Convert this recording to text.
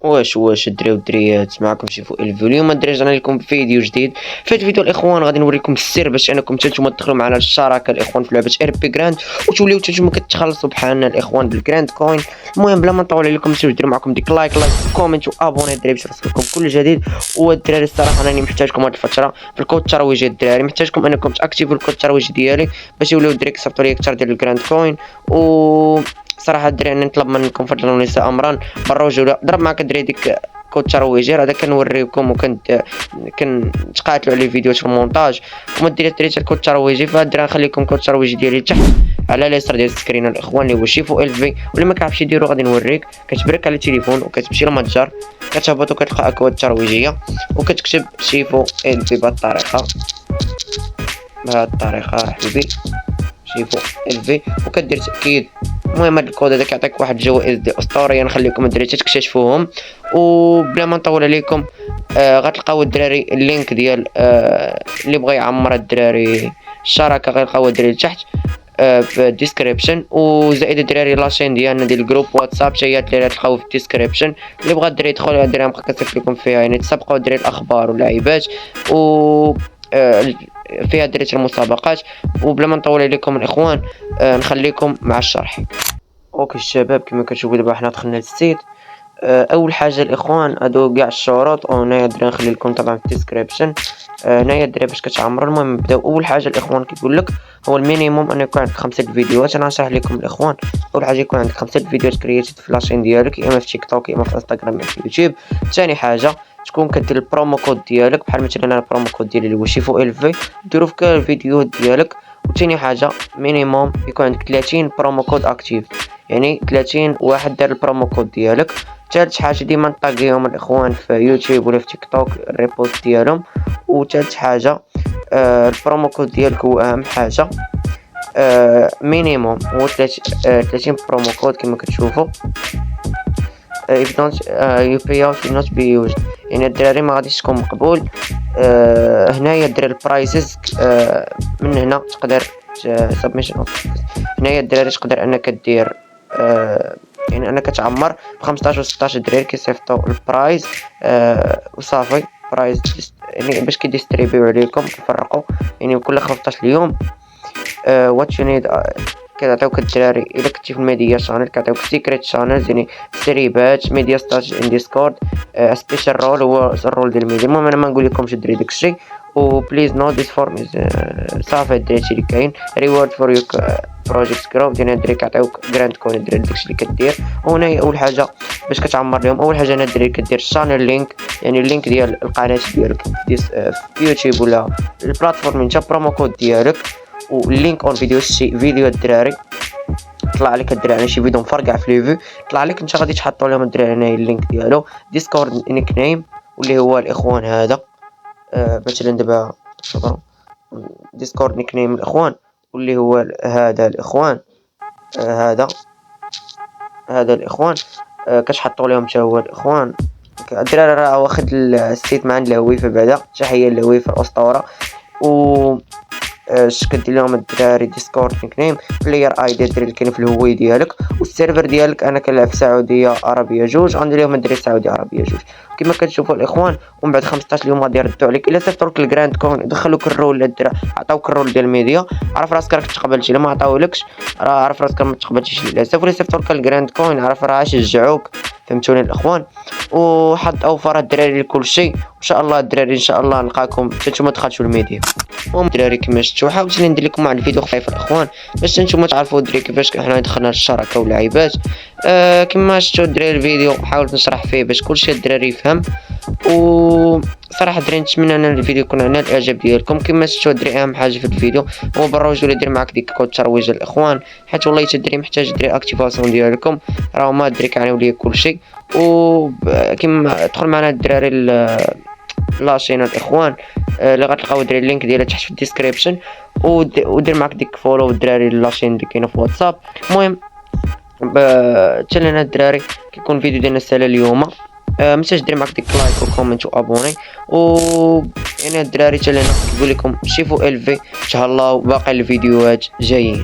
واش الدراري والدريات، معكم شيفو الفيو. اليوم الدراري رجعنا لكم بفيديو جديد. في هذا الفيديو الاخوان غادي نوريكم السر باش انكم نتوما تدخلوا معنا الشراكه الاخوان في لعبه ار بي جراند وتوليو نتوما كتخلصوا بحالنا الاخوان بالجراند كوين. المهم بلا ما نطول عليكم نسيو ديروا معكم ديك لايك كومنت وابوني الدراري باش يوصلكم كل جديد. والدراري الصراحه راني محتاجكم هذه الفتره في الكود الترويجي الدراري، محتاجكم انكم تاكتيفوا الكود الترويجي ديالي باش يوليو الدراري يصيفطوا لي اكثر ديال الجراند كوين. و صراحه الدراري انا نطلب منكم فضلا ونساء امرا بالرجوله ضرب معك الدراري ديك كود ترويجي هذا كنوريكم كنتقاتلوا على الفيديوهات في المونتاج وما ديري حتى الكود الترويجي. فالدراري نخليكم كود الترويجي ديالي تحت على اليسار ديال السكرين الاخوان اللي هو شيفو الفي. واللي ما كيعرفش يديرو غادي نوريك، كتبرك على التليفون وكتمشي للمتجر كتهبط وكتلقى اكواد الترويجيه وكتكتب شيفو الفي بهذه الطريقه حبيبي شيفو الفي وكدير تاكيد. المهم هاد الكود هذا كيعطيك واحد الجوائز دي اسطوريه نخليكم الدراري تكتشفوهم. وبلا ما نطول عليكم غتلقاو الدراري اللينك ديال اللي بغى يعمر الدراري الشراكه غيلقاو الدراري تحت في الديسكريبشن. وزائد الدراري لاشين ديالنا ديال الجروب واتساب حتى هي الدراري تلقاو في الديسكريبشن. اللي بغى الدراري يدخل الدراري نبقى كنصيفط لكم فيها يعني تسابقوا الدراري الاخبار واللعيبات و فيها دريت المسابقات. وبلا ما نطول عليكم الاخوان نخليكم مع الشرح. اوكي الشباب كما كتشوفوا دابا حنا دخلنا للسيت. اول حاجه الاخوان هادو كاع الشروط وهنايا الدراري نخلي لكم طبعا في الديسكريبشن. هنايا الدراري باش كتعمروا. المهم نبداو. اول حاجه الاخوان كيقول لك هو المينيموم ان يكون عندك 5 فيديوهات. انا نشرح لكم الاخوان. اول حاجه يكون عندك 5 فيديوهات كرييتد في لاشين ديالك يا اما في تيك توك يا اما في انستغرام يا في يوتيوب. ثاني حاجه تكون كدير البرومو كود ديالك بحال مثلا انا البرومو كود ديالي اللي هو شيفو الفي ديرو في كاع الفيديوهات ديالك. وثاني حاجه مينيموم يكون عندك 30 برومو كود اكتيف، يعني 30 واحد دار البرومو كود ديالك. ثالث حاجه ديما نطاقيهم الاخوان في يوتيوب ولا في تيك توك الريبوست ديالهم. وثالث حاجه البرومو كود ديالك هو اهم حاجه. مينيموم هو 30 برومو كود كما كتشوفوا. if don't you pay out will not be used، يعني الدراري ما غاديش تكون مقبول. هنايا الدراري البرايسز من هنا تقدر سبميشن اوف. هنايا الدراري تقدر انك دير يعني انك تعمر ب 15 و 16 دراري كيصيفطوا البرايز وصافي برايز يعني باش كيديستريبيو عليكم كيفرقوا يعني كل 15 يوم. وات يو نيد كيعطيوك الدراري الا كنتي في الميديا شانل كيعطيوك سيكريت شانلز يعني تسريبات ميديا ستاج ان ديسكورد سبيشال رول هو الرول ديال الميديا. المهم انا ما نقول لكمش دري داكشي و بليز نو ذيس فورم صافي الدراري هادشي اللي كاين. ريورد فور يو بروجيكت جروب يعني الدراري كيعطيوك جراند كون الدراري داكشي اللي كدير. وهنا اول حاجه باش كتعمر لهم اول حاجه انا الدراري كدير الشانل لينك يعني اللينك ديال القناه ديالك في يوتيوب ولا البلاتفورم انت برومو كود ديالك واللينك اون فيديو فيديو الدراري طلع لك الدراري شي فيديو مفرقع في ليفي طلع لك انت غادي تحطوا لهم الدراري هنا اللينك ديالو ديسكورد نيك نيم واللي هو الاخوان هذا. مثلا دابا شوفوا ديسكورد نيك نيم الاخوان واللي هو هذا الاخوان هذا الاخوان كتحطوا لهم حتى هو الاخوان. الدراري راه واخد السيت مع الهويفه بعدا تحيه للهويفه الاسطوره. و اش كدير لهم الدراري ديسكورد نيك نيم بلاير اي دي الدراري اللي كاين في الهويه ديالك. والسيرفر ديالك انا كنلعب في سعوديه عربيه جوج غندير لهم الدراري سعوديه عربيه جوج كما كتشوفوا الاخوان. ومن بعد 15 يوم غادي يردوا عليك الا صيفطوا لك الجراند كون دخلوك الرول الدراري عطاوك الرول ديال الميديا عرف راسك راك تقبلتي. الا ما عطاولكش راه عرف راسك ما تقبلتيش للاسف. ولا صيفطوا لك الجراند كوين عرف راه شجعوك فهمتوني الاخوان. وحد اوفر الدراري لكل شيء ان شاء الله الدراري ان شاء الله نلقاكم حتى نتوما دخلتوا الميديا. المهم الدراري كما شفتوا حاولت ندير لكم واحد الفيديو خفيف الاخوان باش نتوما تعرفوا الدراري كيفاش حنا دخلنا للشراكه واللعيبات. كما شفتوا الدراري الفيديو حاولت نشرح فيه باش كلشي الدراري يفهم. و صراحه الدراري نتمنى ان الفيديو يكون على الاعجاب ديالكم. كما شفتوا الدراري اهم حاجه في الفيديو هو بالرجوله دير معاك ديك كود الترويج الاخوان حيت والله حتى الدراري محتاج الدراري اكتيفاسيون ديالكم راه ما الدراري كيعنيو ليا كلشي. و كما دخل معنا الدراري لاشين الاخوان اللي غتلقاو الدراري اللينك ديالها تحت في الديسكريبشن. ودير معاك ديك فولو الدراري لاشين اللي كاينه في واتساب. المهم حتى لنا الدراري كيكون فيديو ديالنا سالا اليوم متنساش دير معاك ديك لايك وكومنت وابوني. و يعني الدراري حتى لنا كيقول لكم شيفو الفي ان شاء الله وباقي الفيديوهات جايين.